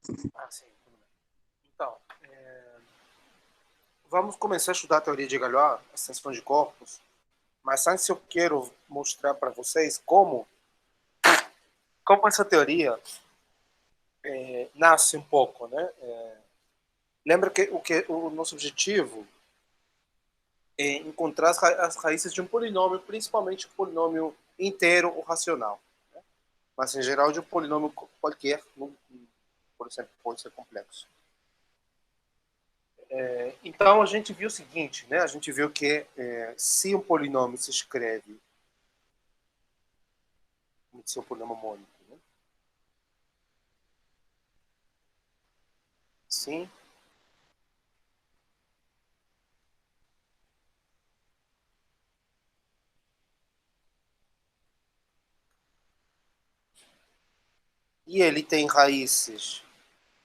Sim, tudo bem. Então, vamos começar a estudar a teoria de Galois, as tensões de corpos, mas antes eu quero mostrar para vocês como essa teoria nasce um pouco, né? Lembra que o nosso objetivo é encontrar as raízes de um polinômio, principalmente um polinômio inteiro ou racional, né? Mas em geral de um polinômio qualquer, por exemplo, pode ser complexo. Então a gente viu o seguinte, né? A gente viu que se um polinômio se escreve como se um polinômio mônico, né? Sim. E ele tem raízes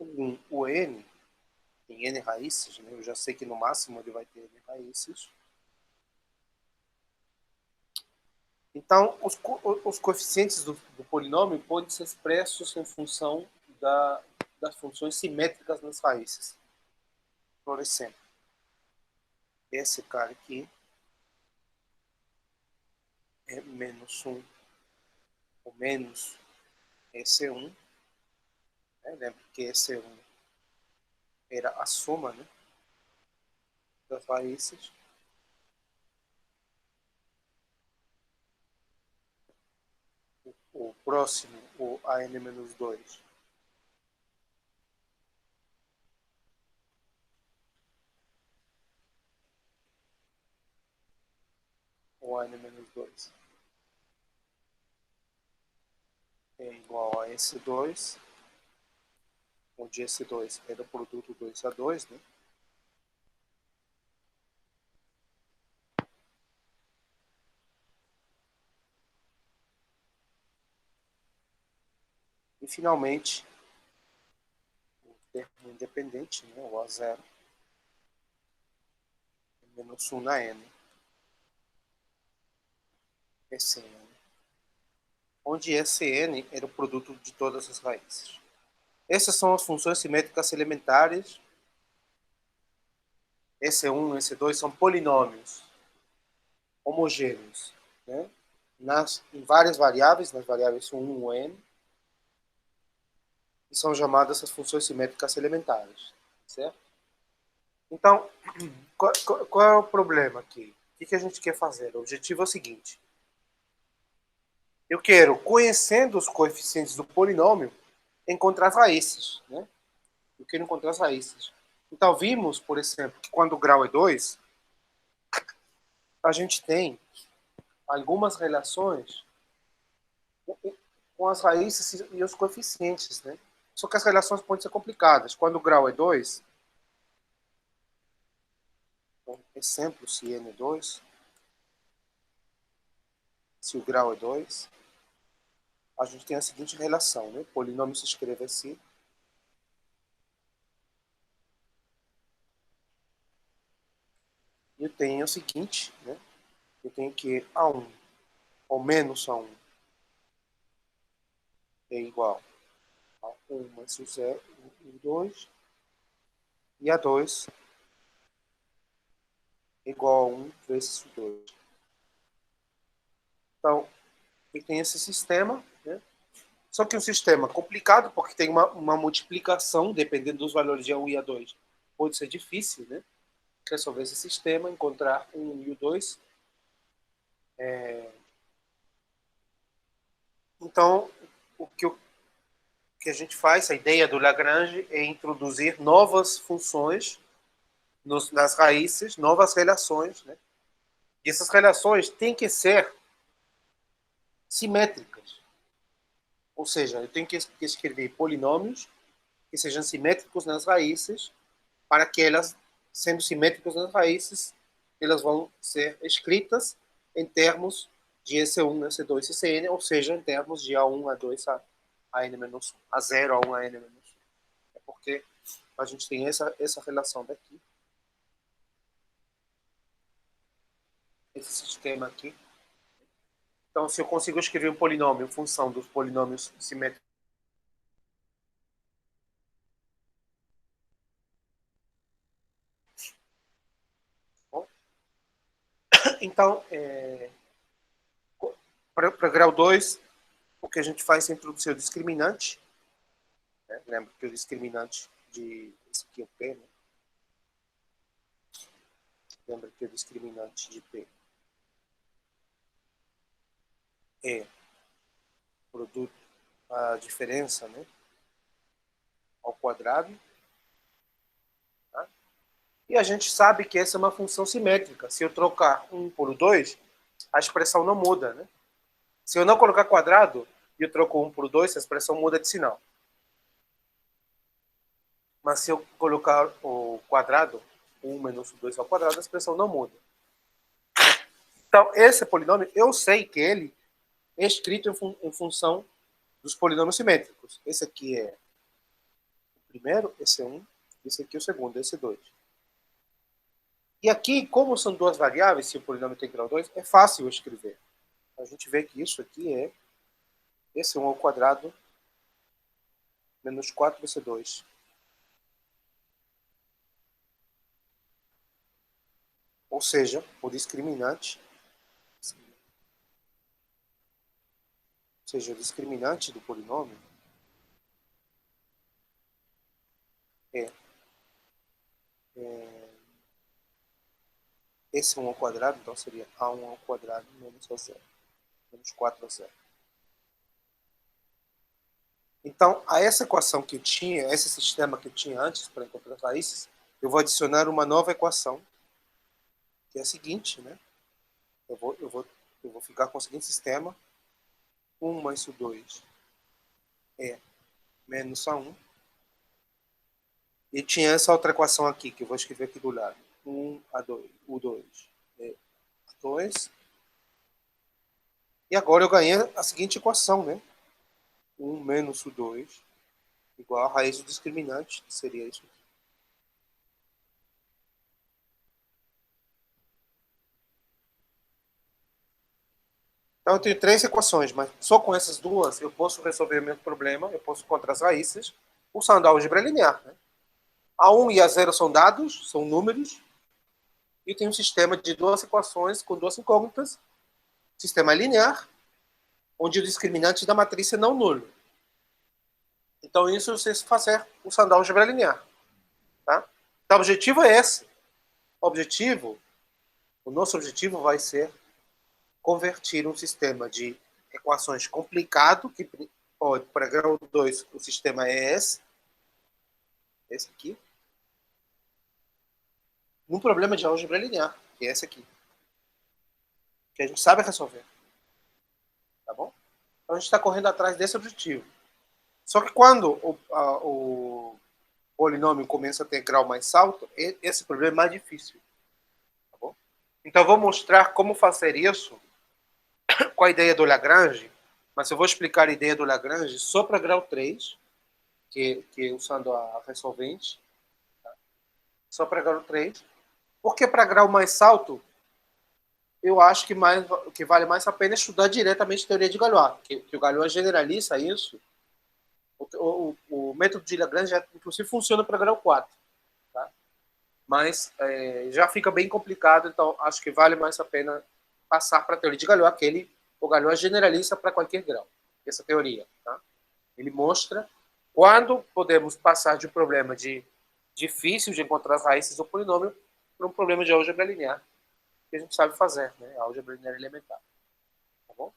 1, o n, tem n raízes, né? Eu já sei que no máximo ele vai ter n raízes. Então, os coeficientes do polinômio podem ser expressos em função das funções simétricas nas raízes. Por exemplo, esse cara aqui é menos 1, ou menos esse 1. Né? Lembra que esse 1 era a soma, né, das raízes. O próximo, o an-2, o an-2 é igual a S2, onde S2 é do produto 2 a 2, né? E finalmente, o termo independente, né, o A0, é menos 1 na N, Sn, onde Sn era o produto de todas as raízes. Essas são as funções simétricas elementares. S1 e S2 são polinômios homogêneos, né? Em várias variáveis, nas variáveis 1 e n, e são chamadas as funções simétricas elementares, certo? Então, qual é o problema aqui? O que a gente quer fazer? O objetivo é o seguinte: eu quero, conhecendo os coeficientes do polinômio, encontrar as raízes, né? Eu quero encontrar as raízes. Então, vimos, por exemplo, que quando o grau é 2, a gente tem algumas relações com as raízes e os coeficientes, né? Só que as relações podem ser complicadas. Quando o grau é 2, exemplo, se n é 2, se o grau é 2, a gente tem a seguinte relação, né? O polinômio se escreve assim. E eu tenho o seguinte, né? Eu tenho que A1 ou menos A1 é igual a 1 mais o 0, o 2, e A2 é igual a 1 vezes o 2. Então, eu tenho esse sistema, né? Só que um sistema complicado, porque tem uma multiplicação, dependendo dos valores de A1 e A2. Pode ser difícil, né? Resolver esse sistema, encontrar o 1 e o 2. Então, o que a gente faz, a ideia do Lagrange é introduzir novas funções nas raízes, novas relações, né? E essas relações têm que ser simétricas. Ou seja, eu tenho que escrever polinômios que sejam simétricos nas raízes, para que elas, sendo simétricas nas raízes, elas vão ser escritas em termos de S1, S2 e Cn, ou seja, em termos de A1, A2, a N-1, A0, A1, a N-1. É porque a gente tem essa relação daqui, esse sistema aqui. Então, se eu consigo escrever um polinômio em função dos polinômios simétricos Então, para grau 2, o que a gente faz é introduzir o discriminante. Né? Lembra que o discriminante de... Esse aqui é o P, né? Lembra que o discriminante de P é produto, a diferença, né, ao quadrado. Tá? E a gente sabe que essa é uma função simétrica. Se eu trocar 1 por 2, a expressão não muda. Né? Se eu não colocar quadrado e eu troco 1 por 2, a expressão muda de sinal. Mas se eu colocar o quadrado, 1 menos 2 ao quadrado, a expressão não muda. Então, esse polinômio, eu sei que ele é escrito em função dos polinômios simétricos. Esse aqui é o primeiro, esse é 1, esse aqui é o segundo, esse é 2. E aqui, como são duas variáveis, se o polinômio tem grau 2, é fácil escrever. A gente vê que isso aqui é esse 1 ao quadrado menos 4c2. Ou seja, o discriminante, do polinômio é esse 1 ao quadrado, então seria a1 ao quadrado menos a0, menos 4a0. Então, a essa equação que eu tinha, esse sistema que eu tinha antes para encontrar as raízes, eu vou adicionar uma nova equação, que é a seguinte, né? Eu vou ficar com o seguinte sistema: 1 mais o 2 é menos a1. E tinha essa outra equação aqui, que eu vou escrever aqui do lado. 1 a 2, o 2 é 2. E agora eu ganhei a seguinte equação, né? 1 menos o 2 igual a raiz do discriminante, que seria isso aqui. Então eu tenho três equações, mas só com essas duas eu posso resolver o meu problema, eu posso encontrar as raízes usando a álgebra linear. Né? A 1 e a 0 são dados, são números, e eu tenho um sistema de duas equações com duas incógnitas, sistema linear, onde o discriminante da matriz é não nulo. Então isso você fazer usando a álgebra linear. Tá? Então o objetivo é esse. O nosso objetivo vai ser convertir um sistema de equações complicado, que para grau 2 o sistema é esse aqui, num problema de álgebra linear, que é esse aqui, que a gente sabe resolver. Tá bom? Então a gente está correndo atrás desse objetivo. Só que quando o polinômio começa a ter grau mais alto, esse problema é mais difícil. Tá bom? Então eu vou mostrar como fazer isso com a ideia do Lagrange, mas eu vou explicar a ideia do Lagrange só para grau 3, que é usando a resolvente, tá? Só para grau 3, porque para grau mais alto, eu acho que vale mais a pena estudar diretamente a teoria de Galois, que o Galois generaliza isso. O método de Lagrange, inclusive, funciona para grau 4. Tá? Mas já fica bem complicado, então acho que vale mais a pena passar para a teoria de Galois, que o Galois generaliza para qualquer grau, essa teoria. Tá? Ele mostra quando podemos passar de um problema difícil de encontrar as raízes do polinômio para um problema de álgebra linear, que a gente sabe fazer, né? Álgebra linear elementar. Tá bom?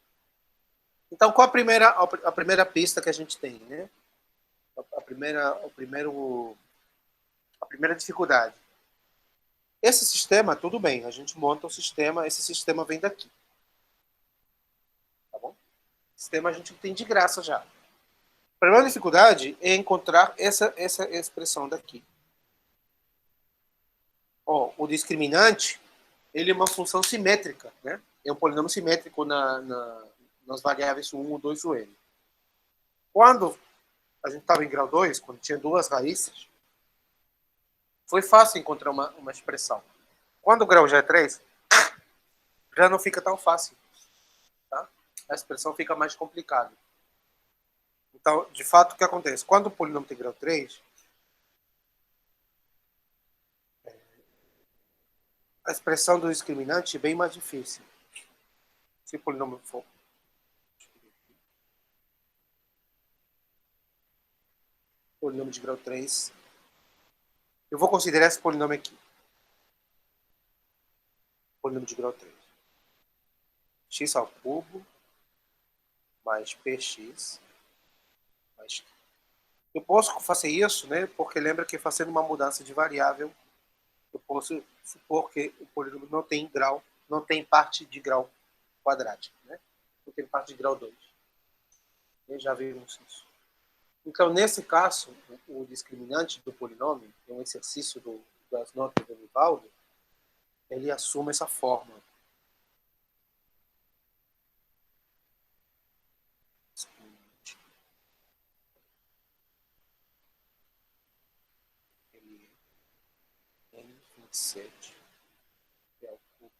Então, qual a primeira pista que a gente tem, né? A primeira dificuldade. Esse sistema, tudo bem, a gente monta o sistema, esse sistema vem daqui. Tá bom? O sistema a gente tem de graça já. A primeira dificuldade é encontrar essa expressão daqui. O discriminante, ele é uma função simétrica, né? É um polinômio simétrico nas variáveis 1, 2 e o n. Quando a gente estava em grau 2, quando tinha duas raízes, foi fácil encontrar uma expressão. Quando o grau já é 3, já não fica tão fácil. Tá? A expressão fica mais complicada. Então, de fato, o que acontece? Quando o polinômio tem grau 3, A expressão do discriminante é bem mais difícil. Se o polinômio for polinômio de grau 3, eu vou considerar esse polinômio aqui. Polinômio de grau 3. X ao cubo mais px mais... Eu posso fazer isso, né? Porque lembra que fazendo uma mudança de variável, eu posso supor que o polinômio não tem grau, não tem parte de grau quadrático, né? Não tem parte de grau 2. Já vimos isso. Então, nesse caso, o discriminante do polinômio, é um exercício das notas do Nivaldo, ele assume essa forma. Ele é N27 é o cubo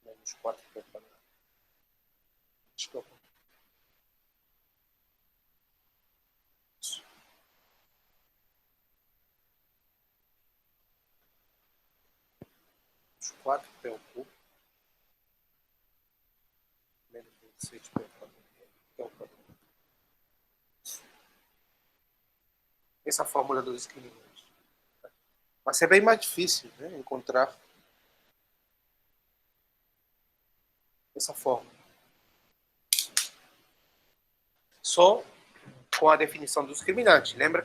menos 4 pelo quadrado. Desculpa. 4 pelo cubo menos 27 pelo quadrado. Essa fórmula do discriminante. Vai ser bem mais difícil, né, encontrar essa fórmula. Só com a definição do discriminante. Lembra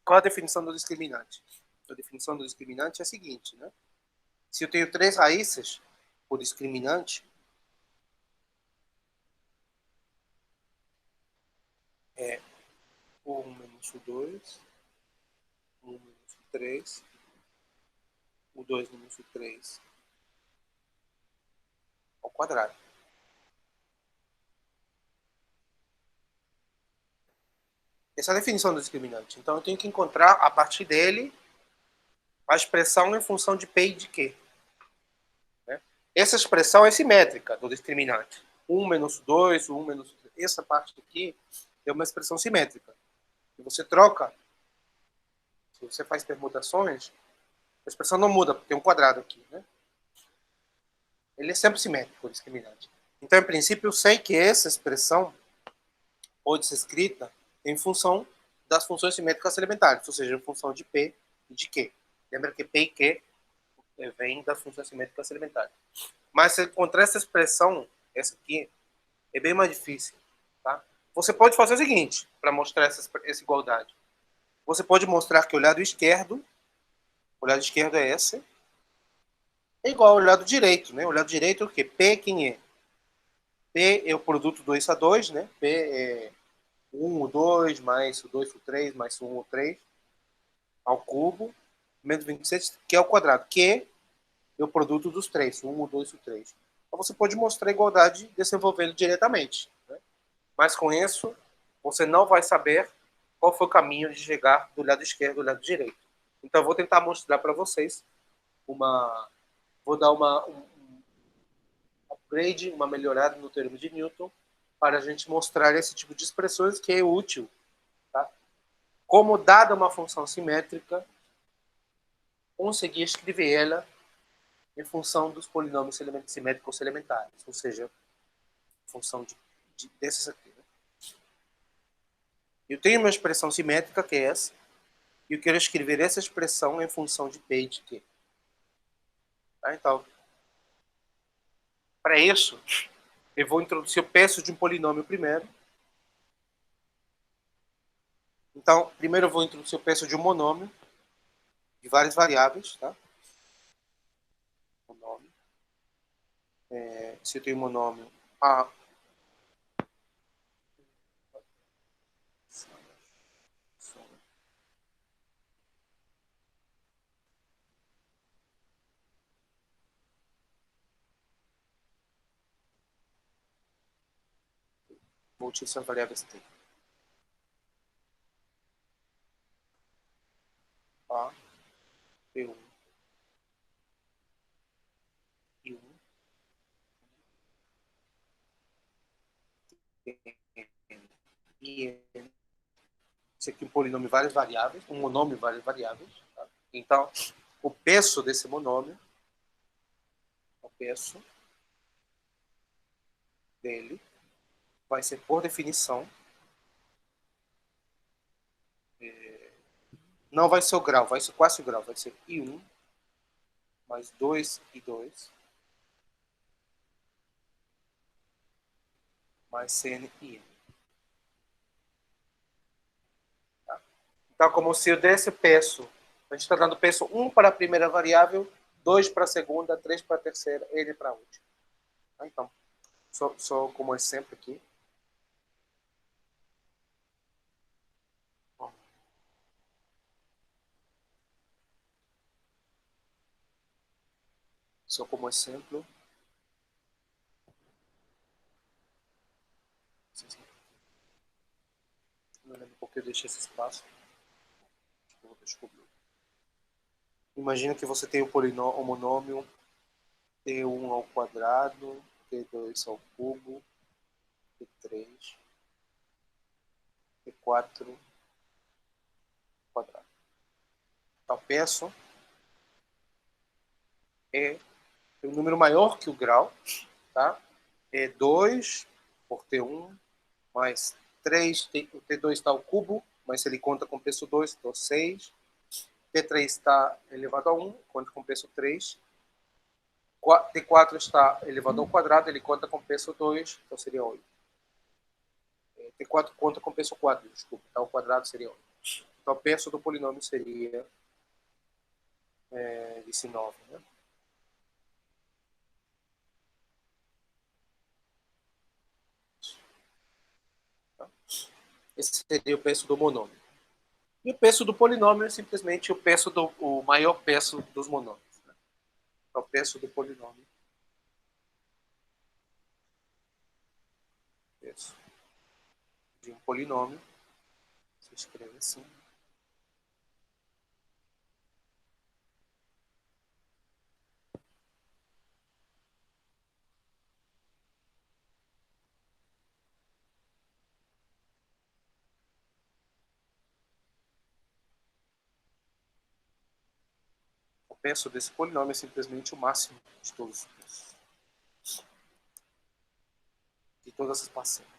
qual a definição do discriminante? A definição do discriminante é a seguinte, né? Se eu tenho 3 raízes, o discriminante é 1 menos o 2, 1 menos o 3, o 2 menos o 3 ao quadrado. Essa é a definição do discriminante. Então eu tenho que encontrar, a partir dele, a expressão em função de P e de Q. Né? Essa expressão é simétrica do discriminante. 1 menos 2, 1 menos 3. Essa parte aqui é uma expressão simétrica. Se você troca, se você faz permutações, a expressão não muda, porque tem um quadrado aqui. Né? Ele é sempre simétrico, o discriminante. Então, em princípio, eu sei que essa expressão pode ser escrita em função das funções simétricas elementares, ou seja, em função de P e de Q. Lembra que P e Q vêm das funções simétricas elementares. Mas se encontrar essa expressão, essa aqui, é bem mais difícil. Tá? Você pode fazer o seguinte, para mostrar essa igualdade. Você pode mostrar que o lado esquerdo é esse, é igual ao lado direito. Né? O lado direito é o quê? P quem é? P é o produto 2 a 2, né? P é 1, o 2, mais o 2, o 3, mais o 1, o 3, ao cubo, menos 27, que é o quadrado, que é o produto dos três, o 1, o 2 e o 3. Então você pode mostrar a igualdade desenvolvendo diretamente. Né? Mas com isso, você não vai saber qual foi o caminho de chegar do lado esquerdo do lado direito. Então eu vou tentar mostrar para vocês vou dar um upgrade, uma melhorada no termo de Newton, para a gente mostrar esse tipo de expressões que é útil. Tá? Como, dada uma função simétrica, conseguir escrever ela em função dos polinômios simétricos elementares, ou seja, função desses aqui. Né? Eu tenho uma expressão simétrica, que é essa, e eu quero escrever essa expressão em função de P e de Q. Tá? Então, para isso, eu vou introduzir o peso de um polinômio primeiro. Então, primeiro eu vou introduzir o peso de um monômio, de várias variáveis. Tá? Monômio. Se eu tenho um monômio A, vou utilizar as variáveis T. A, P1 e 1, I, N Isso aqui é um polinômio várias variáveis, um monômio várias variáveis. Tá? Então, o peso desse monômio, o peso dele vai ser, por definição, não vai ser o grau, vai ser quase o grau, vai ser I1 mais 2I2 mais CNI. Tá? Então, como se eu desse peso, a gente está dando peso 1 para a primeira variável, 2 para a segunda, 3 para a terceira, N para a última. Tá? Então, só como exemplo aqui. Só como exemplo. Não lembro porque eu deixei esse espaço. Eu vou descobrir. Imagina que você tem o monômio T1 ao quadrado, T2 ao cubo, T3, T4 ao quadrado. Então, peso é um número maior que o grau, tá? É 2 por T1 mais 3, o T2 está ao cubo, mas ele conta com peso 2, então 6. T3 está elevado a 1, conta com peso 3. T4 está elevado ao quadrado, ele conta com peso 2, então seria 8. T4 conta com peso 4, desculpa, então ao quadrado seria 8. Então o peso do polinômio seria 19. Né? Esse seria o peso do monômio. E o peso do polinômio é simplesmente o maior peso dos monômios. Né? Então, o peso do polinômio. Peso de um polinômio. Se escreve assim. O peso desse polinômio é simplesmente o máximo de todos os pesos. De todas as parcelas.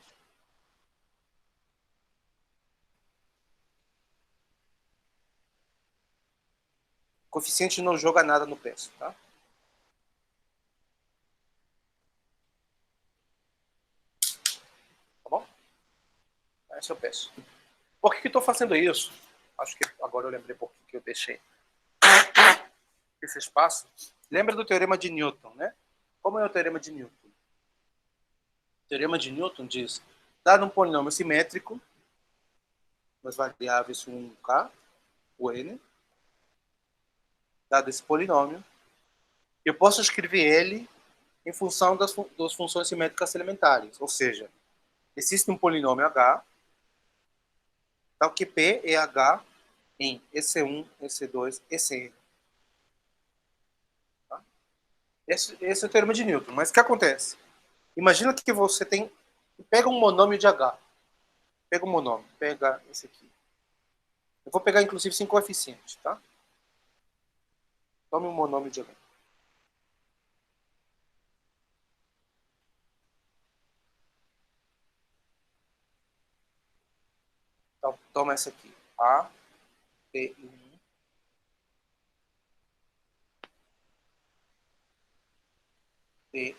O coeficiente não joga nada no peso, tá? Tá bom? Esse é o peso. Por que eu estou fazendo isso? Acho que agora eu lembrei por que eu deixei esse espaço. Lembra do teorema de Newton, né? Como é o teorema de Newton? O teorema de Newton diz, dado um polinômio simétrico, as variáveis 1k, o n, dado esse polinômio, eu posso escrever ele em função das funções simétricas elementares. Ou seja, existe um polinômio h, tal que P é h em EC1, EC2, ECn. Tá? Esse é o teorema de Newton. Mas o que acontece? Imagina que você pega um monômio de h. Pega um monômio, pega esse aqui. Eu vou pegar, inclusive, 5 coeficientes, tá? Tome um monômio de h. Então, toma essa aqui. A, T1, T,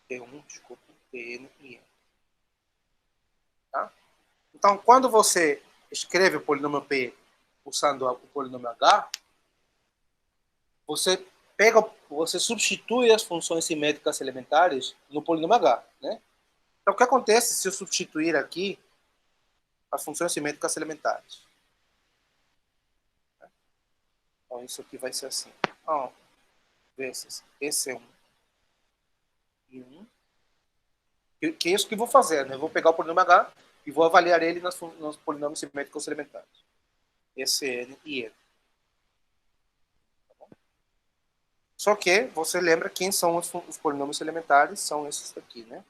T1, desculpa, Tn e N. Tá? Então, quando você escreve o polinômio P usando o polinômio H, você substitui as funções simétricas elementares no polinômio H. Né? Então, o que acontece se eu substituir aqui as funções simétricas elementares? Então, isso aqui vai ser assim. Então, vezes esse é 1 e 1. Que é isso que eu vou fazer. Né? Eu vou pegar o polinômio H e vou avaliar ele nos polinômios simétricos elementares. Sn e N. Só que você lembra quem são os polinômios elementares, são esses aqui, né?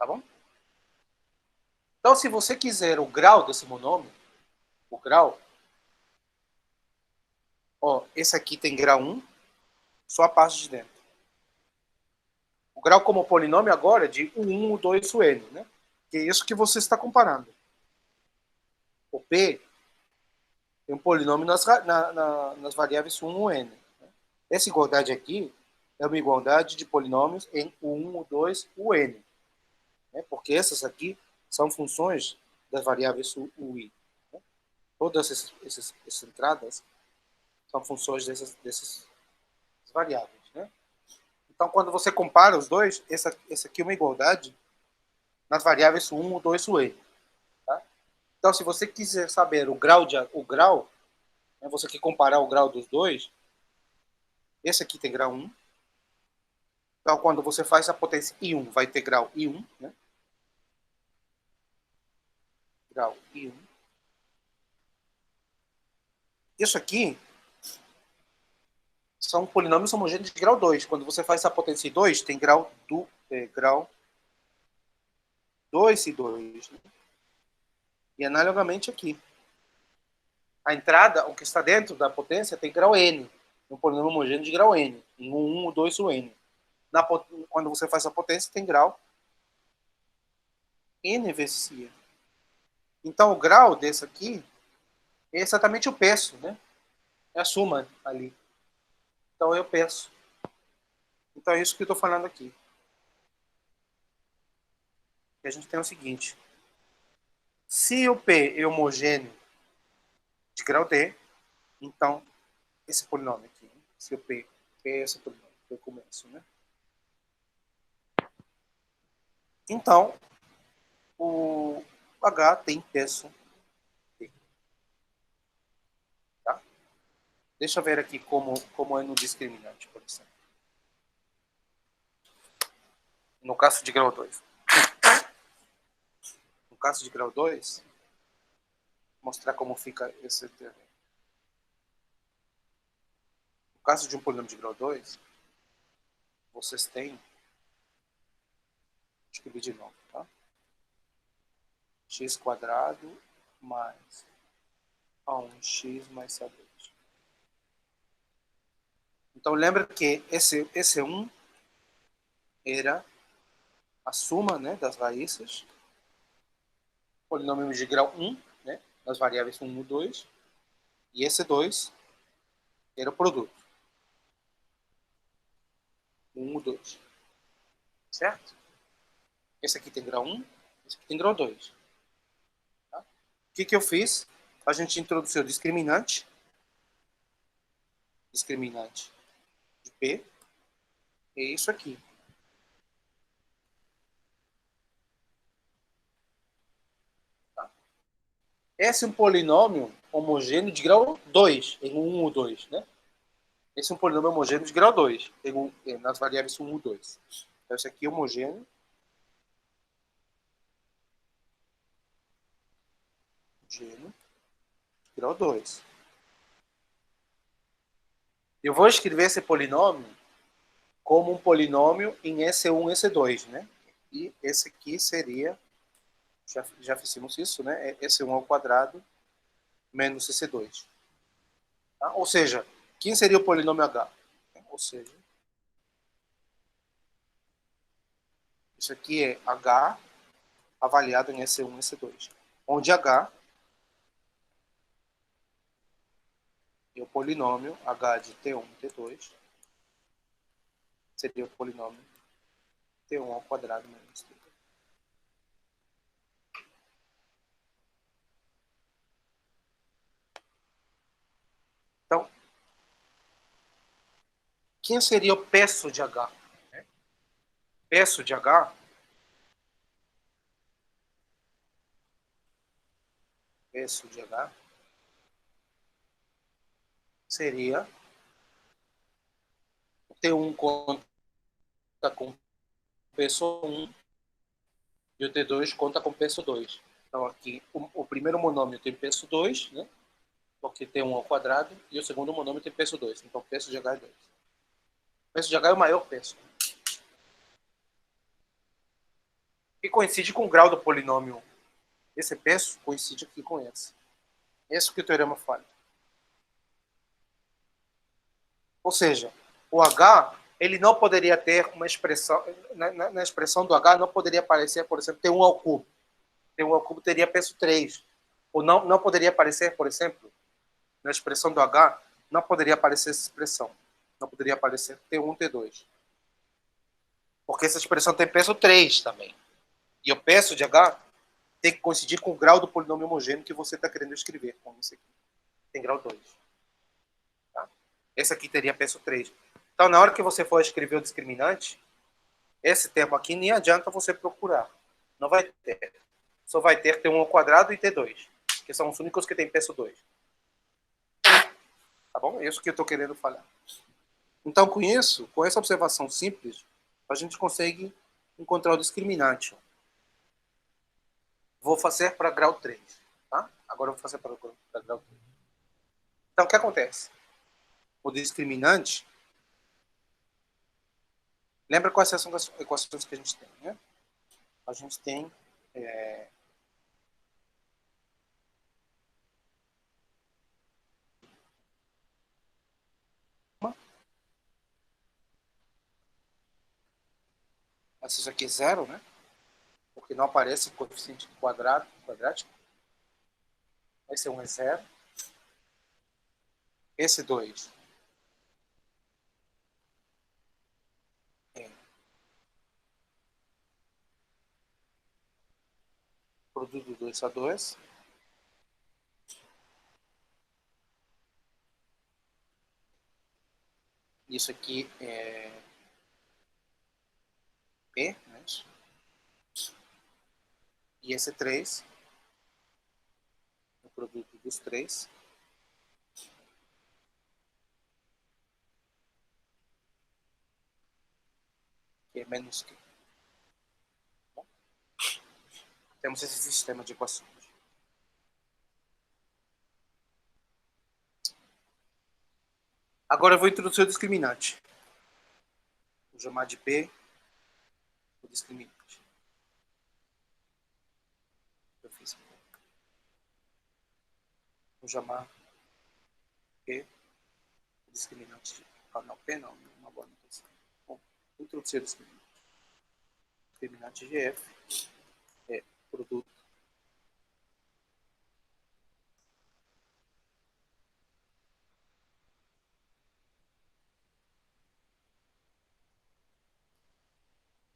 Tá bom? Então, se você quiser o grau desse monômio, o grau, ó, esse aqui tem grau 1, só a parte de dentro. O grau como polinômio agora é de U1, U2, UN, né? Que é isso que você está comparando. O P tem um polinômio nas variáveis U1 e UN. Essa igualdade aqui é uma igualdade de polinômios em U1, U2, UN. Né? Porque essas aqui são funções das variáveis U e I. Né? Todas essas entradas são funções dessas variáveis. Né? Então, quando você compara os dois, essa aqui é uma igualdade nas variáveis U1, U2, UN. Tá? Então, se você quiser saber o grau, né, você quer comparar o grau dos dois, esse aqui tem grau 1. Então, quando você faz a potência I1, vai ter grau I1, né? Grau I1. Isso aqui são polinômios homogêneos de grau 2. Quando você faz a potência I2, tem grau 2 e 2. Né? E analogamente aqui. A entrada, o que está dentro da potência, tem grau N. Um polinômio homogêneo de grau N. Em 1, 2, N. Quando você faz a potência, tem grau N vezes I. Então, o grau desse aqui é exatamente o peso, né? É a soma ali. Então, eu peso. Então, é isso que eu estou falando aqui. E a gente tem o seguinte. Se o P é homogêneo de grau D, então, esse polinômio aqui, se o P é esse polinômio que eu começo, né? Então, o H tem peso D. Tá? Deixa eu ver aqui como é no discriminante, por exemplo. No caso de grau 2. No caso de grau 2, vou mostrar como fica esse termo. No caso de um polinômio de grau 2, vocês têm, deixa eu escrever de novo, tá? X quadrado mais 1x mais C2. Então, lembra que esse 1 era a soma, né, das raízes, polinômio de grau 1, né, das variáveis 1 e 2, e esse 2 era o produto. 1 e 2. Certo? Esse aqui tem grau 1, esse aqui tem grau 2. Tá? O que eu fiz? A gente introduziu o discriminante de P, é isso aqui. Tá? Esse é um polinômio homogêneo de grau 2, em 1 ou 2, né? Esse é um polinômio homogêneo de grau 2, nas variáveis 1 e 2. Então, esse aqui é homogêneo de grau 2. Eu vou escrever esse polinômio como um polinômio em S1 e S2, né? E esse aqui seria, já fizemos isso, né? S1 ao quadrado menos S2. Tá? Ou seja, quem seria o polinômio H? Ou seja, isso aqui é H avaliado em S1 e S2. Onde H é o polinômio H de T1 e T2, seria o polinômio T1 ao quadrado menos T2. Então, quem seria o peso de H? Peso de H seria o T1 conta com peso 1 e o T2 conta com peso 2. Então, aqui, o primeiro monômio tem peso 2, né? Porque tem 1 ao quadrado, e o segundo monômio tem peso 2. Então, peso de H é 2. Peso de H é o maior peso. que coincide com o grau do polinômio. Esse peso coincide aqui com esse. Esse que o teorema fala. Ou seja, o H, ele não poderia ter uma expressão, na expressão do H não poderia aparecer, por exemplo, T1 ao cubo. T1 ao cubo teria peso 3. Ou não poderia aparecer, por exemplo, na expressão do H, não poderia aparecer essa expressão. Não poderia aparecer T1, T2. Porque essa expressão tem peso 3 também. E o peso de H tem que coincidir com o grau do polinômio homogêneo que você está querendo escrever. Como esse aqui. Tem grau 2. Tá? Esse aqui teria peso 3. Então, na hora que você for escrever o discriminante, esse termo aqui nem adianta você procurar. Não vai ter. Só vai ter T1 ao quadrado e T2, que são os únicos que têm peso 2. Tá bom? É isso que eu estou querendo falar. Então, com isso, com essa observação simples, a gente consegue encontrar o discriminante. Vou fazer para grau 3. Tá? Agora eu vou fazer para grau 3. Então, o que acontece? O discriminante... Lembra quais são as equações que a gente tem, né? A gente tem... Essa aqui é zero, né? Porque não aparece coeficiente quadrático. Esse 1 é zero. Esse 2 é produto 2 a 2. Isso aqui é P, né? E esse 3 é o produto dos 3. Que é menos que. Bom, temos esse sistema de equações. Agora eu vou introduzir o discriminante. Vou chamar de P o discriminante. Eu fiz. Vou chamar P o discriminante. Ah, não, P não, uma boa notação. Bom, vou introduzir o discriminante. O discriminante de F é produto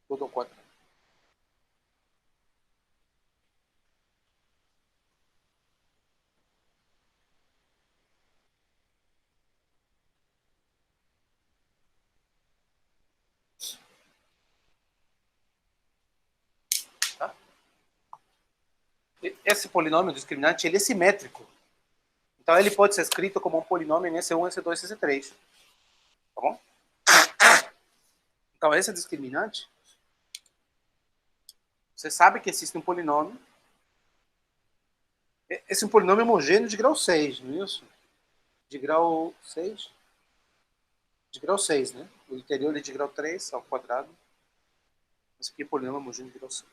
todo ao quadrado. Tá? Esse polinômio discriminante ele é simétrico. Então ele pode ser escrito como um polinômio nesse 1, esse 2, esse 3. Tá bom? Então esse discriminante, você sabe que existe um polinômio. Esse é um polinômio homogêneo de grau 6, não é isso? De grau 6? De grau 6, né? O interior é de grau 3 ao quadrado. Esse aqui é polinômio homogêneo de grau 6.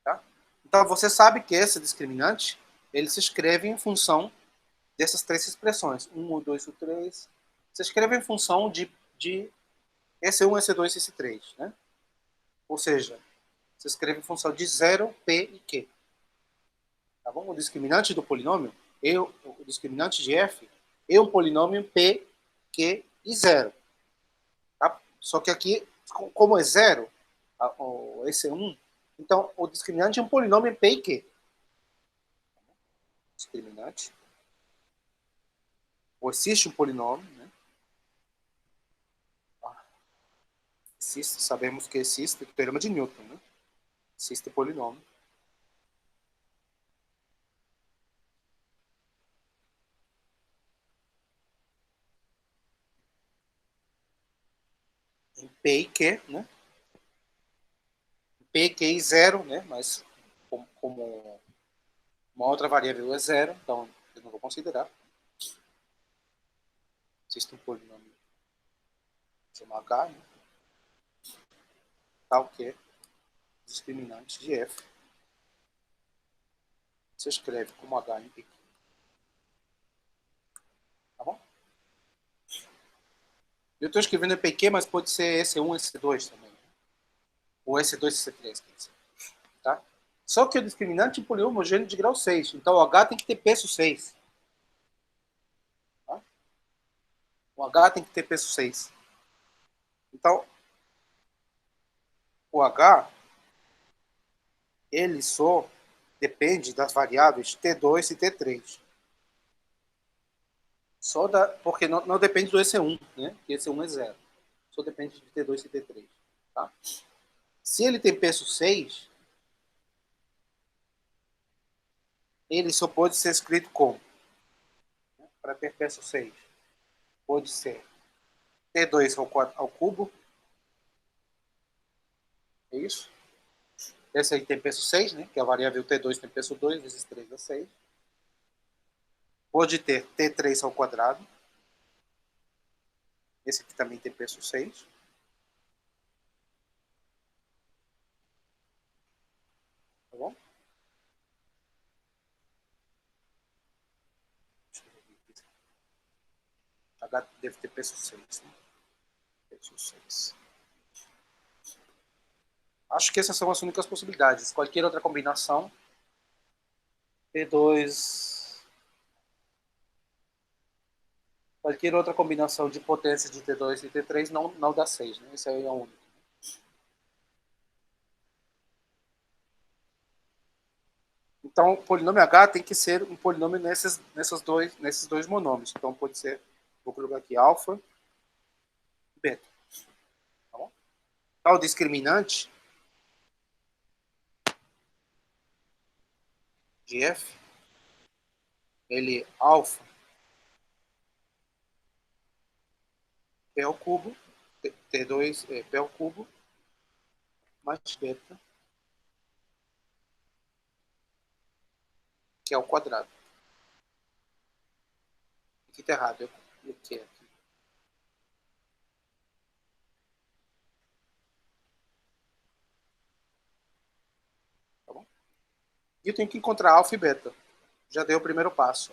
Tá? Então você sabe que esse discriminante ele se escreve em função dessas três expressões. 1, o 2, o 3. Se escreve em função de esse 1, esse 2, esse 3. Né? Ou seja, se escreve em função de 0, P e Q. Tá bom? O discriminante do polinômio, o discriminante de F, é um polinômio P, Q e 0. Tá? Só que aqui, como é 0, esse é 1, então o discriminante é um polinômio P e Q. Discriminante. Ou existe um polinômio, né? Existe, sabemos que existe, o teorema de Newton, né? Existe polinômio. Em P e Q, né? P, Q e 0, né? Mas como Uma outra variável é zero, então eu não vou considerar. Existe um polinômio chamado h, né? Tal que discriminante de f se escreve como h em pequeno. Tá bom? Eu estou escrevendo em PQ, mas pode ser S1, S2 também. Ou S2, S3, quer dizer. Tá? Só que o discriminante é um polinômio homogêneo de grau 6. Então o H tem que ter peso 6. Tá? O H tem que ter peso 6. Então, o H, ele só depende das variáveis T2 e T3. Porque não depende do EC1, né? Que EC1 é zero. Só depende de T2 e T3. Tá? Se ele tem peso 6, ele só pode ser escrito como? Para ter peso 6. Pode ser T2 ao cubo. É isso? Esse aí tem peso 6, né? Que a variável T2 tem peso 2, vezes 3 dá 6. Pode ter T3 ao quadrado. Esse aqui também tem peso 6. Tá bom? H deve ter peso 6, né? Peso 6. Acho que essas são as únicas possibilidades. Qualquer outra combinação, T2, qualquer outra combinação de potências de T2 e T3 não dá 6, né? Esse aí é o único. Então, o polinômio H tem que ser um polinômio nesses dois monômios. Então, pode ser, vou colocar aqui alfa e beta. Tá bom? Então, o discriminante de f, ele é alfa p ao cubo, T2 é p ao cubo, mais beta, que é ao quadrado. Aqui está errado, eu coloquei aqui. Tá bom? E eu tenho que encontrar alfa e beta. Já dei o primeiro passo.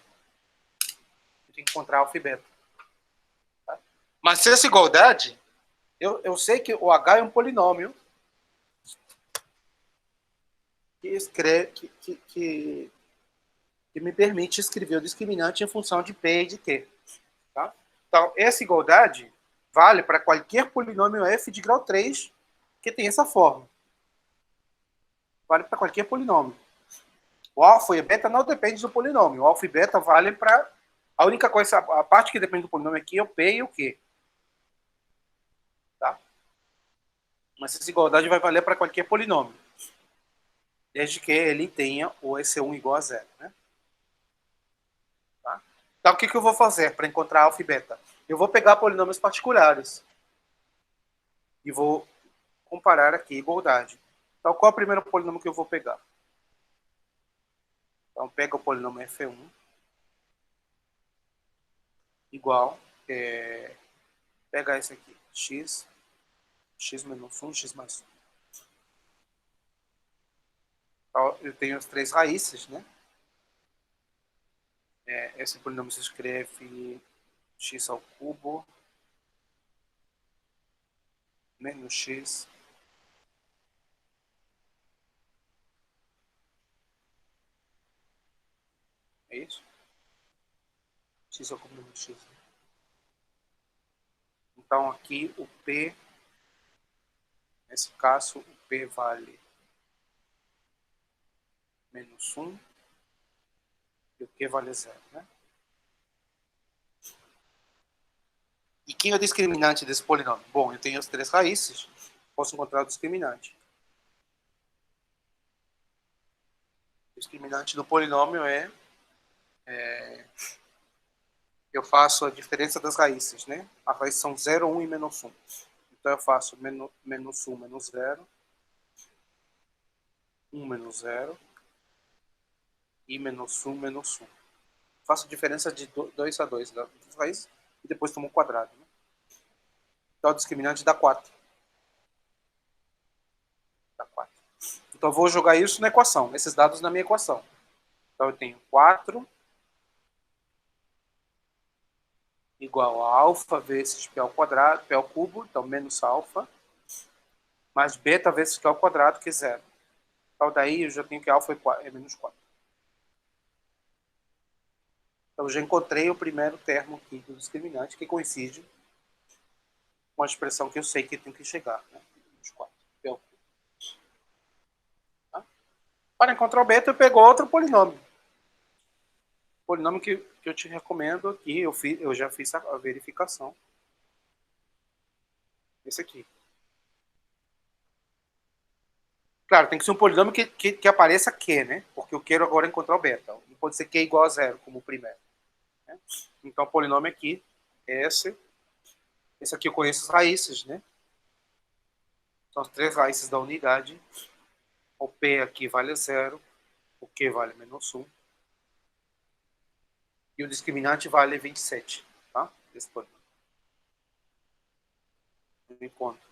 Eu tenho que encontrar alfa e beta. Tá? Mas se essa igualdade, eu sei que o H é um polinômio que, escreve, que me permite escrever o discriminante em função de P e de Q. Tá? Então, essa igualdade vale para qualquer polinômio f de grau 3 que tem essa forma. Vale para qualquer polinômio. O alfa e a beta não dependem do polinômio. O alfa e beta valem para... A única coisa, a parte que depende do polinômio aqui é o P e o Q. Tá? Mas essa igualdade vai valer para qualquer polinômio. Desde que ele tenha o EC1 igual a zero. Né? Tá? Então, o que eu vou fazer para encontrar alfa e beta? Eu vou pegar polinômios particulares. E vou comparar aqui igualdade. Então, qual é o primeiro polinômio que eu vou pegar? Então, pega o polinômio f1 igual, pega esse aqui, x menos 1, x mais 1. Então, eu tenho as três raízes, né? Esse polinômio se escreve x ao cubo menos x é isso? X ao cubo menos x. Então, aqui o P, nesse caso, o P vale menos 1 e o Q vale 0, né? E quem é o discriminante desse polinômio? Bom, eu tenho as três raízes, posso encontrar o discriminante. O discriminante do polinômio eu faço a diferença das raízes, né? As raízes são 0, 1 e menos 1. Então eu faço menos 1 menos 0, 1 menos 0 I menos 1 menos 1. Faço diferença de 2 a 2 da raiz e depois tomo um quadrado. Né? Então, o discriminante dá 4. Dá 4. Então, eu vou jogar isso na equação, esses dados na minha equação. Então, eu tenho 4 igual a alfa vezes P ao quadrado, P ao cubo, então menos alfa, mais beta vezes Q ao quadrado, que é 0. Então, daí eu já tenho que alfa é menos 4. Então, eu já encontrei o primeiro termo aqui do discriminante, que coincide com a expressão que eu sei que tem que chegar. Né? Menos 4. P ao cubo. Tá? Para encontrar o beta, eu pego outro polinômio. Polinômio que eu te recomendo aqui, eu já fiz a verificação. Esse aqui. Claro, tem que ser um polinômio que apareça Q, né? Porque eu quero agora encontrar o beta. Não pode ser Q igual a 0, como o primeiro. Né? Então, o polinômio aqui é esse. Esse aqui eu conheço as raízes, né? São as 3 raízes da unidade. O P aqui vale 0. O Q vale menos 1. E o discriminante vale 27. Tá? Esse polinômio. Eu encontro.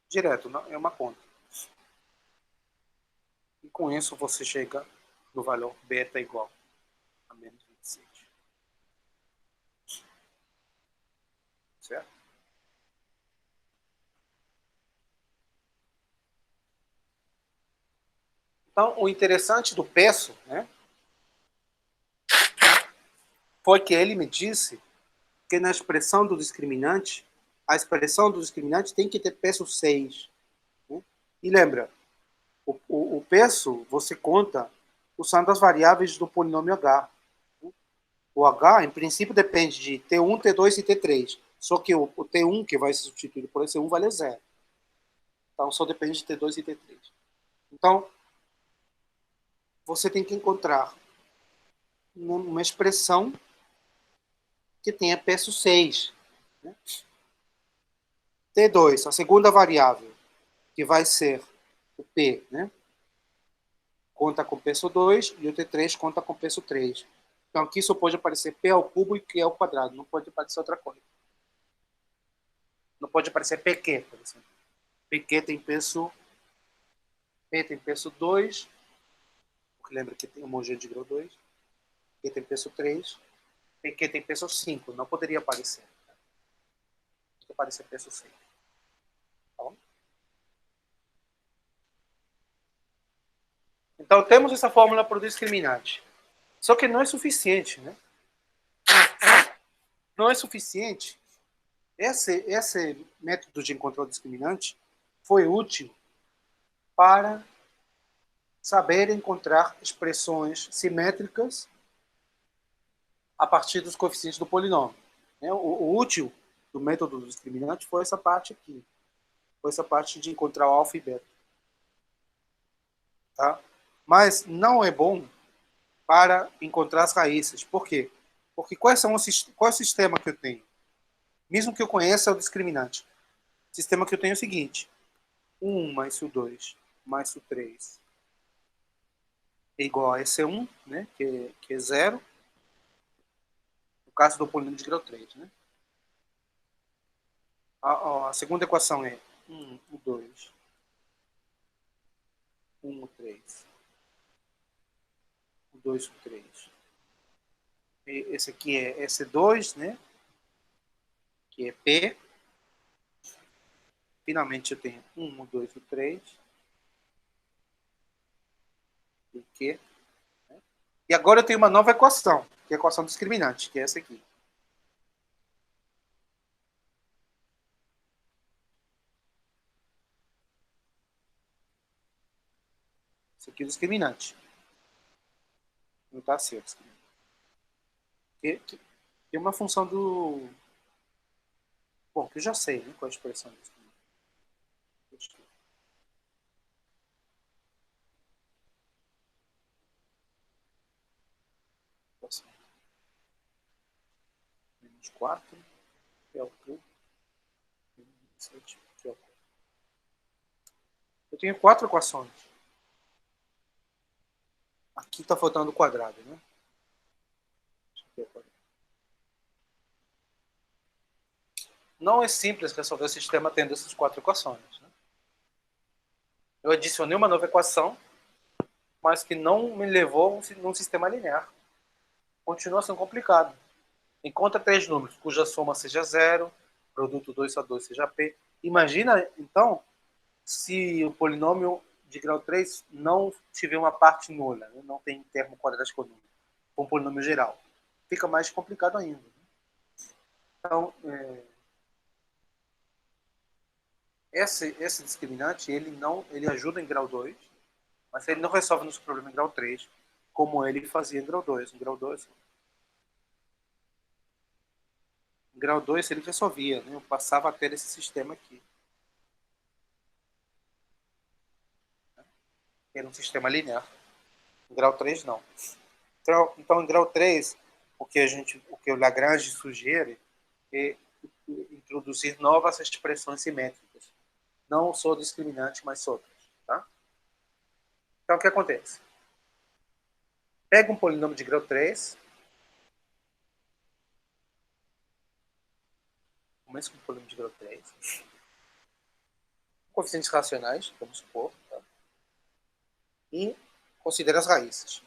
Direto, não, é uma conta. E com isso você chega no valor beta igual a menos 27. Certo? Então, o interessante do Pesso, né, foi que ele me disse que na expressão do discriminante, a expressão do discriminante tem que ter peso 6. Né? E lembra, o peso você conta usando as variáveis do polinômio H. Né? O H, em princípio, depende de T1, T2 e T3. Só que o T1, que vai ser substituído por esse 1, vale 0. Então, só depende de T2 e T3. Então, você tem que encontrar uma expressão que tenha peso 6. Né? T2, a segunda variável, que vai ser o P, né? Conta com peso 2 e o T3 conta com peso 3. Então aqui só pode aparecer P ao cubo e Q ao quadrado, não pode aparecer outra coisa. Não pode aparecer PQ, por exemplo. PQ tem peso, P tem peso 2, porque lembra que tem homogêneo de grau 2, Q tem peso 3, PQ tem peso 5, não poderia aparecer. Tem que aparecer peso 6. Tá bom? Então temos essa fórmula para o discriminante. Só que não é suficiente, né? Não é suficiente. Esse método de encontrar o discriminante foi útil para saber encontrar expressões simétricas a partir dos coeficientes do polinômio. O útil do método do discriminante foi essa parte aqui. Foi essa parte de encontrar o alfa e beta. Tá? Mas não é bom para encontrar as raízes. Por quê? Porque qual é o sistema que eu tenho? Mesmo que eu conheça o discriminante. O sistema que eu tenho é o seguinte. 1 mais o 2 mais o 3 é igual a esse 1, né, que é 0. No caso do polinômio de grau 3. Né? A segunda equação é 1, o 2, 1, o 3, o 2, o 3. Esse aqui é S2, né, que é P. Finalmente eu tenho 1, o 2, o 3 e Q. Né? E agora eu tenho uma nova equação, que é a equação discriminante, que é essa aqui. Isso aqui é o discriminante. Não está certo. Tem uma função do... Bom, que eu já sei, né, qual é a expressão do discriminante. Menos 4, que é o cubo. Menos 7, que é o cubo. Eu tenho 4 equações. Aqui está faltando o quadrado, né? Não é simples resolver o sistema tendo essas 4 equações. Né? Eu adicionei uma nova equação, mas que não me levou num sistema linear. Continua sendo complicado. Encontra 3 números cuja soma seja zero, produto 2 a 2 seja P. Imagina, então, se o polinômio de grau 3 não tiver uma parte nula, né? Não tem termo quadrático nulo, com um polinômio geral. Fica mais complicado ainda. Então, esse discriminante ele ajuda em grau 2, mas ele não resolve nosso problema em grau 3, como ele fazia em grau 2. Em grau 2 ele resolvia, né? Eu passava a ter esse sistema aqui. Era um sistema linear. Em grau 3 não. Então, em grau 3, o que o Lagrange sugere é introduzir novas expressões simétricas. Não só discriminante, mas outras. Tá? Então, o que acontece? Pega um polinômio de grau 3. Começa com um polinômio de grau 3. Coeficientes racionais, vamos supor. Tá? E considera as raízes.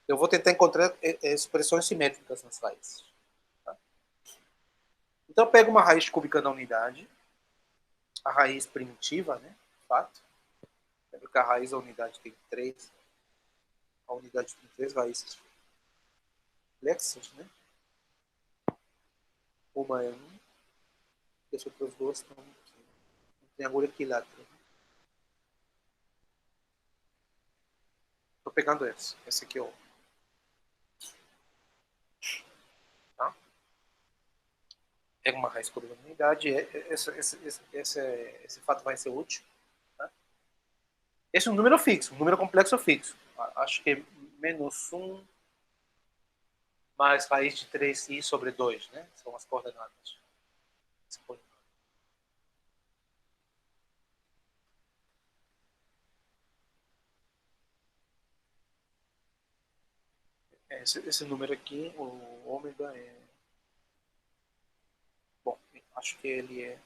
Eu vou tentar encontrar expressões simétricas nas raízes. Tá? Então, eu pego uma raiz cúbica da unidade, a raiz primitiva, né? Fato. Lembra que a raiz da unidade tem 3. A unidade tem 3 raízes complexas, né? Uma é 1, e as outras duas estão aqui. Um triângulo equilátero. Estou pegando esse. Esse aqui é o. Tá? Pega uma raiz cúbica da unidade. Esse fato vai ser útil. Tá? Esse é um número fixo, um número complexo fixo. Acho que é menos 1 mais raiz de 3i sobre 2, né? São as coordenadas. Esse número aqui, o ômega é... Bom, acho que ele é...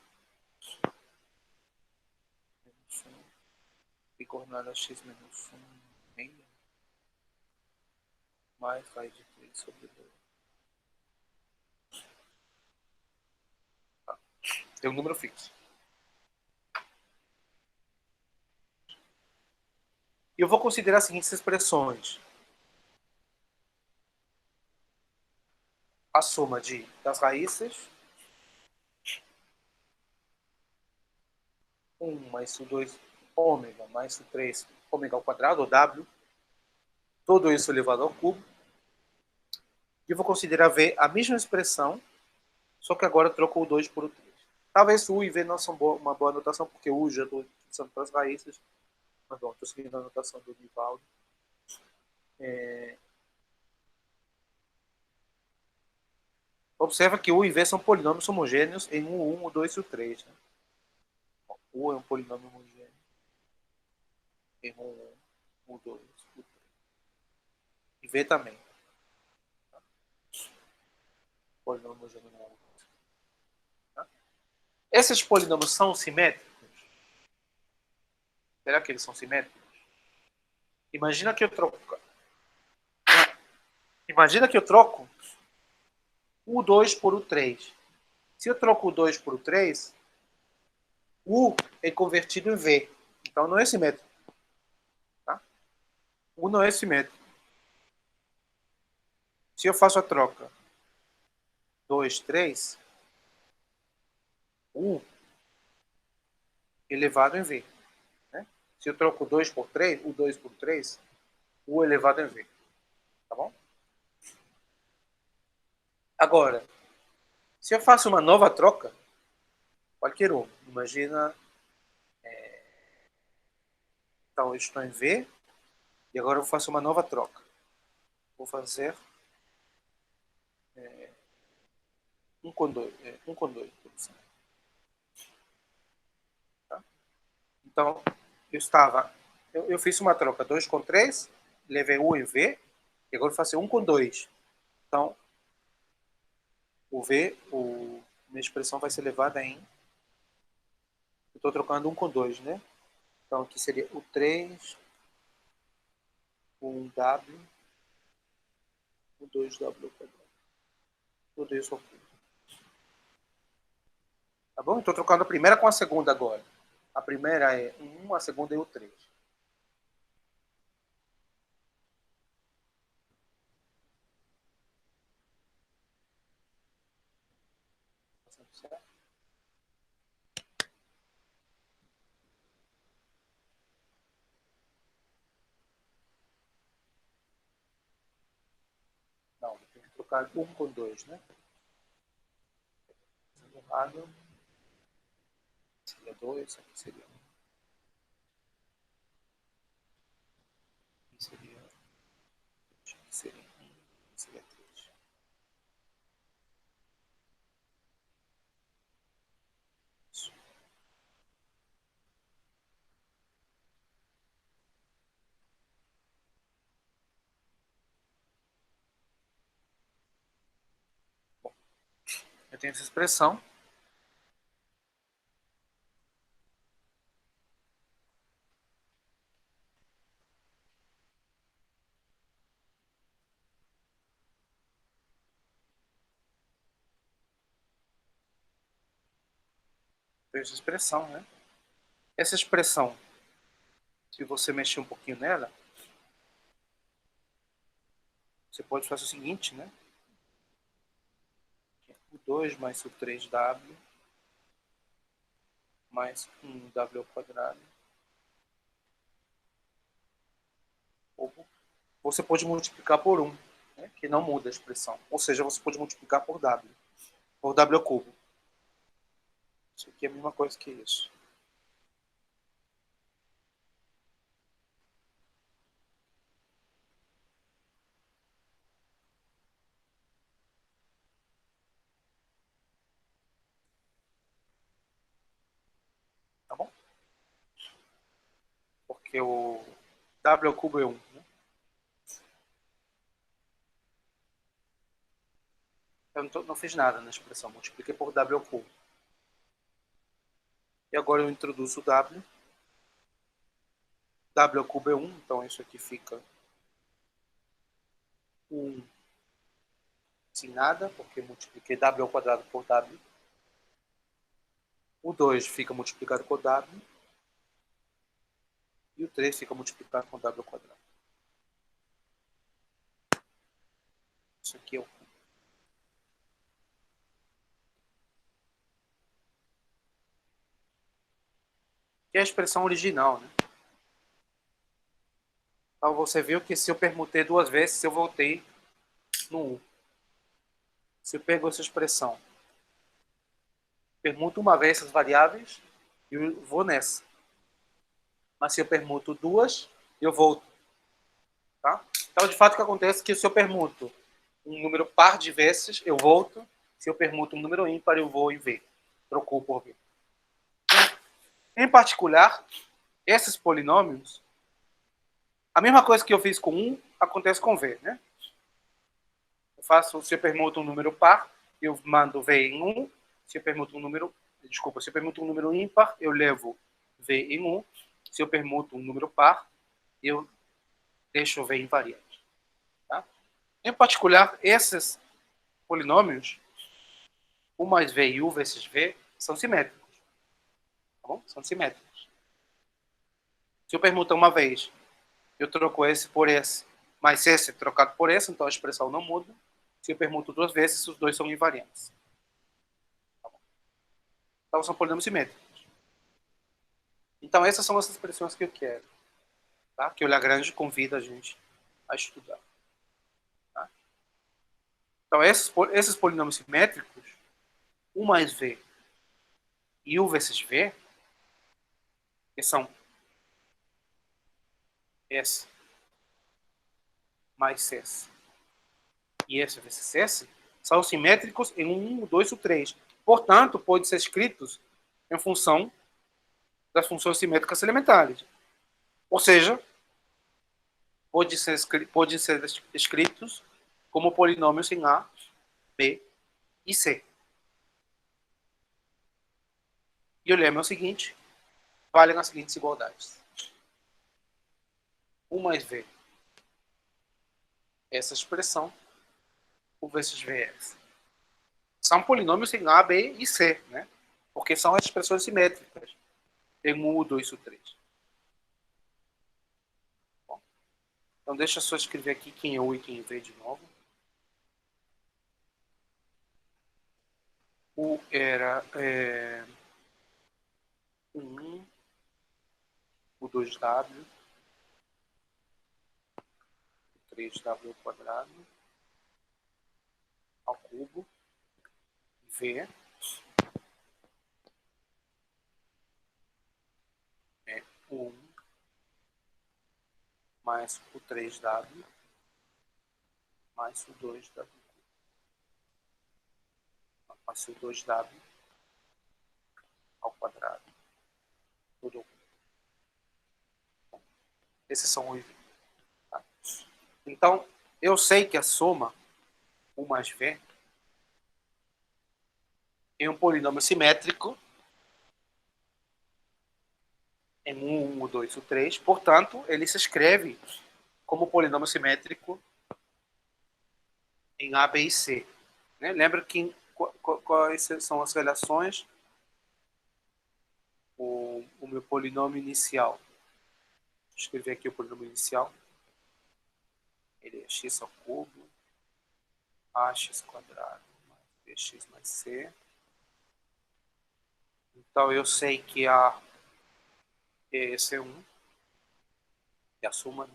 E coordenada x menos 1 meia mais raiz de 3 sobre 2. Tá. Tem um número fixo. E eu vou considerar as seguintes expressões. A soma das raízes 1 mais o 2 ômega mais o 3 ômega ao quadrado, ou W, tudo isso elevado ao cubo. E eu vou considerar V a mesma expressão, só que agora eu troco o 2 por o 3. Talvez o U e V não são uma boa anotação, porque o U já estou utilizando para as raízes. Mas bom, estou seguindo a anotação do Nivaldo. Observa que U e V são polinômios homogêneos em o 1, o 2 e o 3. Né? U é um polinômio homogêneo em o 1, o 2 e o 3. E V também. Polinômio homogêneo em U. Tá? Esses polinômios são simétricos? Será que eles são simétricos? Imagina que eu troco. Imagina que eu troco o 2 por o 3. Se eu troco o 2 por o 3, U é convertido em V. Então não é simétrico. Tá? U não é simétrico. Se eu faço a troca 2, 3, U elevado em V. Né? Se eu troco 2 por 3, o 2 por 3, U elevado em V. Tá bom? Agora, se eu faço uma nova troca, qualquer uma, imagina, então eu estou em V, e agora eu faço uma nova troca. Vou fazer 1 com 2, 1 com 2, por exemplo. Tá? Então, eu fiz uma troca 2 com 3, levei U em V, e agora eu faço 1 com 2. Então, o V, minha expressão vai ser levada em... Eu estou trocando 1 com 2, né? Então, aqui seria o 3, o 1W, o 2W quadrado. Tudo isso aqui. Tá bom? Estou trocando a primeira com a segunda agora. A primeira é 1, a segunda é o 3. Certo? Não, tem que trocar 1 com 2, né? Errado. Seria 2, aqui seria 1. Aqui seria 2, aqui seria 1, aqui seria 3. Isso. Bom, eu tenho essa expressão. Tenho essa expressão, né? Essa expressão, se você mexer um pouquinho nela, você pode fazer o seguinte, né? O 2 mais o 3W mais 1W ao quadrado. Ou você pode multiplicar por 1, né? Que não muda a expressão. Ou seja, você pode multiplicar por W. Por W ao cubo. Isso aqui é a mesma coisa que isso. Tá bom? Porque o W ao cubo é 1, né? Eu não fiz nada na expressão. Multipliquei por W ao cubo. E agora eu introduzo o W. W ao cubo é 1, então isso aqui fica 1 sem nada, porque multipliquei W ao quadrado por W. O 2 fica multiplicado por W. E o 3 fica multiplicado com W ao quadrado. Isso aqui é o cubo. Que é a expressão original, né? Então você viu que se eu permutei 2 vezes, eu voltei no 1. Se eu pego essa expressão, permuto uma vez essas variáveis, eu vou nessa. Mas se eu permuto 2, eu volto. Tá? Então, de fato, o que acontece é que se eu permuto um número par de vezes, eu volto. Se eu permuto um número ímpar, eu vou em V. Trocou por V. Em particular, esses polinômios, a mesma coisa que eu fiz com 1, acontece com V. Né? Eu faço, se eu permuto um número par, eu mando V em 1. Se eu permuto um número, se eu permuto um número ímpar, eu levo V em 1. Se eu permuto um número par, eu deixo V invariante. Tá? Em particular, esses polinômios, U mais V e U vezes V, são simétricos. Tá bom? São simétricos. Se eu permuto uma vez, eu troco esse por esse, mais esse trocado por esse, então a expressão não muda. Se eu permuto 2 vezes, os dois são invariantes. Tá bom? Então são polinômios simétricos. Então essas são as expressões que eu quero. Tá? Que o Lagrange convida a gente a estudar. Tá? Então esses polinômios simétricos, U mais V e U vezes V, que são S mais S e S vezes S, são simétricos em 1, 2 ou 3. Portanto, podem ser escritos em função das funções simétricas elementares. Ou seja, podem ser escritos como polinômios em A, B e C. E o lema é o seguinte: valem as seguintes igualdades. 1 mais V, essa expressão, U vezes V é essa. São polinômios em A, B e C, né? Porque são as expressões simétricas. Tem 1, U, 2 e 3. Bom, então deixa eu só escrever aqui quem é U e quem é V de novo. U era 1, o 2W, 3W ao quadrado, ao cubo, V é 1 mais o 3W mais o 2W mais o 2W ao quadrado, tudo ao cubo. Esses são os V. Tá? Então, eu sei que a soma U mais V é um polinômio simétrico em 1, 1, 2 ou 3. Portanto, ele se escreve como polinômio simétrico em A, B e C. Né? Lembra que quais são as relações? O meu polinômio inicial. Vou escrever aqui o polinômio inicial. Ele é x ao cubo, ax quadrado mais bx mais c. Então, eu sei que A esse é 1, que é a soma, né?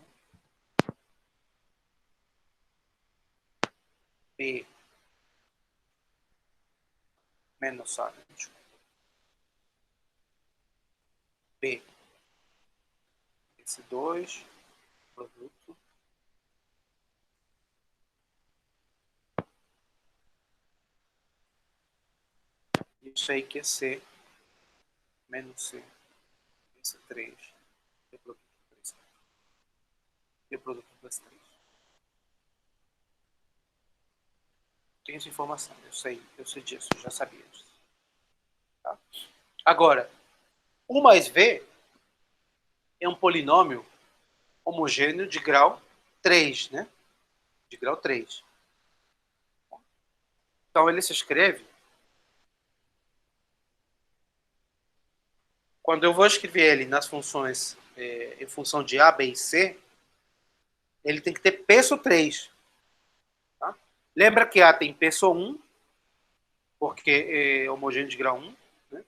B menos A, né? B, esse 2, produto. E eu sei que é C menos C, esse 3, e o produto 3. E o produto das 3. Tem essa informação, eu sei disso, eu já sabia disso. Tá? Agora, U mais V é um polinômio homogêneo de grau 3, né? De grau 3. Então, ele se escreve... Quando eu vou escrever ele nas funções em função de A, B e C, ele tem que ter peso 3. Tá? Lembra que A tem peso 1, porque é homogêneo de grau 1. Né?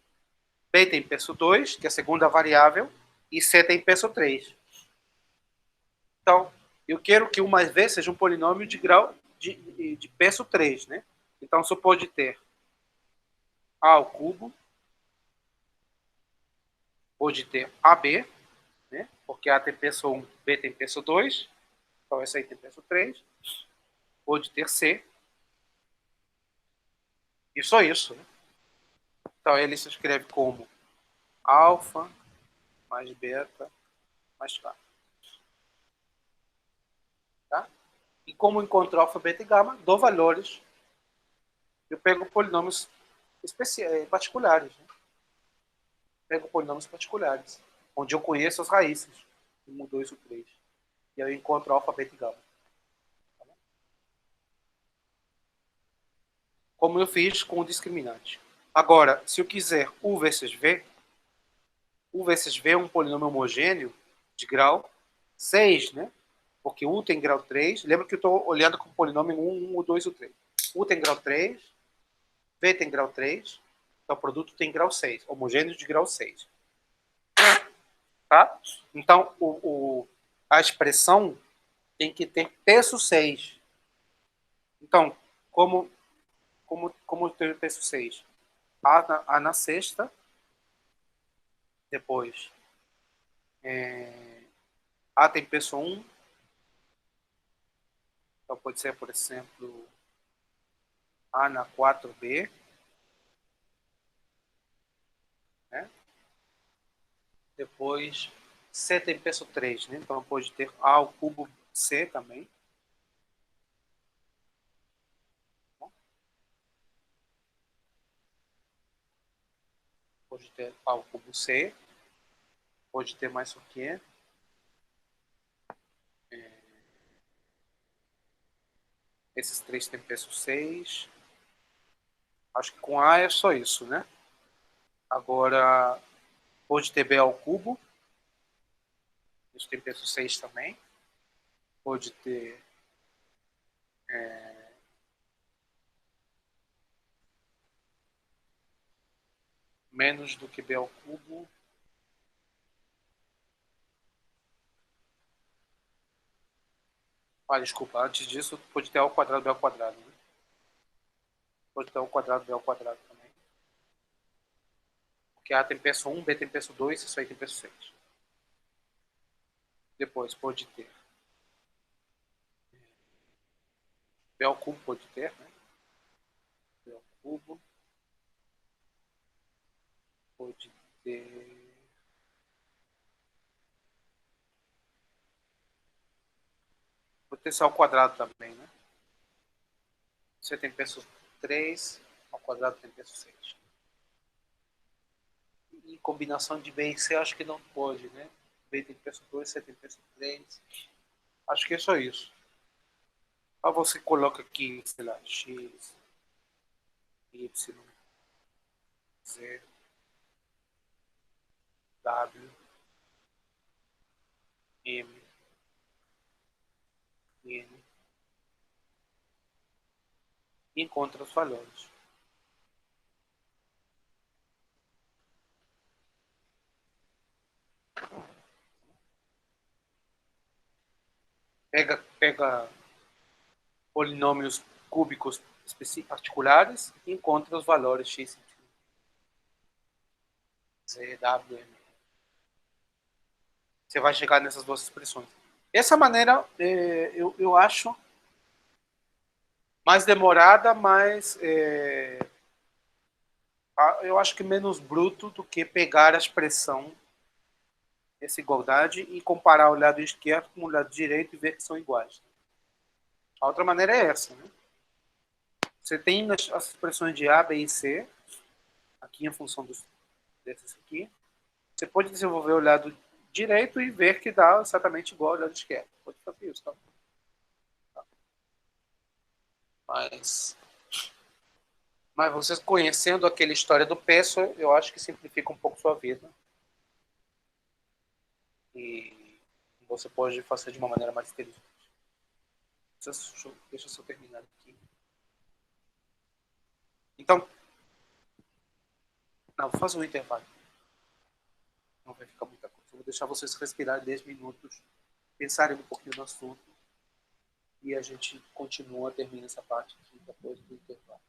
B tem peso 2, que é a segunda variável, e C tem peso 3. Então, eu quero que U mais V seja um polinômio de grau de peso 3. Né? Então, você pode ter A ao cubo, pode ter AB, né? Porque A tem peso 1, B tem peso 2, então essa aí tem peso 3. Pode ter C. E só isso. Né? Então, ele se escreve como alfa mais beta mais K. Tá? E como encontrar alfa, beta e gama, dou valores. Eu pego polinômios particulares. Né? Pego polinômios particulares, onde eu conheço as raízes. 1, 2 ou 3. E aí eu encontro alfa, beta e gama. Tá? Como eu fiz com o discriminante. Agora, se eu quiser U vezes V é um polinômio homogêneo de grau 6, né? Porque U tem grau 3. Lembra que eu estou olhando com o polinômio 1, 1, 2 ou 3. U tem grau 3, V tem grau 3, então o produto tem grau 6, homogêneo de grau 6. Tá? Então, a expressão tem que ter peso 6. Então, como ter peso 6? A na sexta, depois A tem peso 1, então pode ser, por exemplo, A na 4B, né? Depois C tem peso 3, né? Então pode ter A ao cubo C também. Pode ter A ao cubo C. Pode ter mais o quê? Esses três têm peso 6. Acho que com A é só isso, né? Agora, pode ter B ao cubo. Isso tem peso 6 também. Pode ter menos do que B ao cubo. Ah, desculpa, antes disso pode ter A ao quadrado, B ao quadrado. Né? Pode ter A ao quadrado, B ao quadrado também. Porque A tem peso 1, B tem peso 2, isso aí tem peso 6. Depois pode ter B ao cubo, pode ter, né? B ao cubo. Pode ter... Pode ter C ao quadrado também, né? C tem peso 3, ao quadrado tem peso 6. E combinação de B e C acho que não pode, né? B tem peso 2, C tem peso 3. Acho que é só isso. Aí você coloca aqui, sei lá, X, Y, Z, W, M, N. E encontra os valores. Pega polinômios cúbicos particulares e encontra os valores X, Z, W, M. Você vai chegar nessas duas expressões. Essa maneira eu acho mais demorada, mas eu acho que menos bruto do que pegar a expressão, essa igualdade, e comparar o lado esquerdo com o lado direito e ver que são iguais. A outra maneira é essa. Né? Você tem as expressões de A, B e C, aqui em função desses aqui. Você pode desenvolver o lado direito e ver que dá exatamente igual ao lado esquerdo. Pode fazer isso, tá? Mas vocês conhecendo aquela história do peso, eu acho que simplifica um pouco sua vida. E você pode fazer de uma maneira mais inteligente. Deixa eu só terminar aqui. Então, não, vou fazer um intervalo. Não vai ficar muita coisa. Eu vou deixar vocês respirarem 10 minutos, pensarem um pouquinho no assunto e a gente continua, termina essa parte aqui depois do intervalo.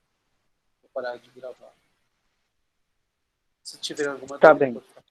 Vou parar de gravar. Se tiver alguma Tá dúvida, bem. pode falar.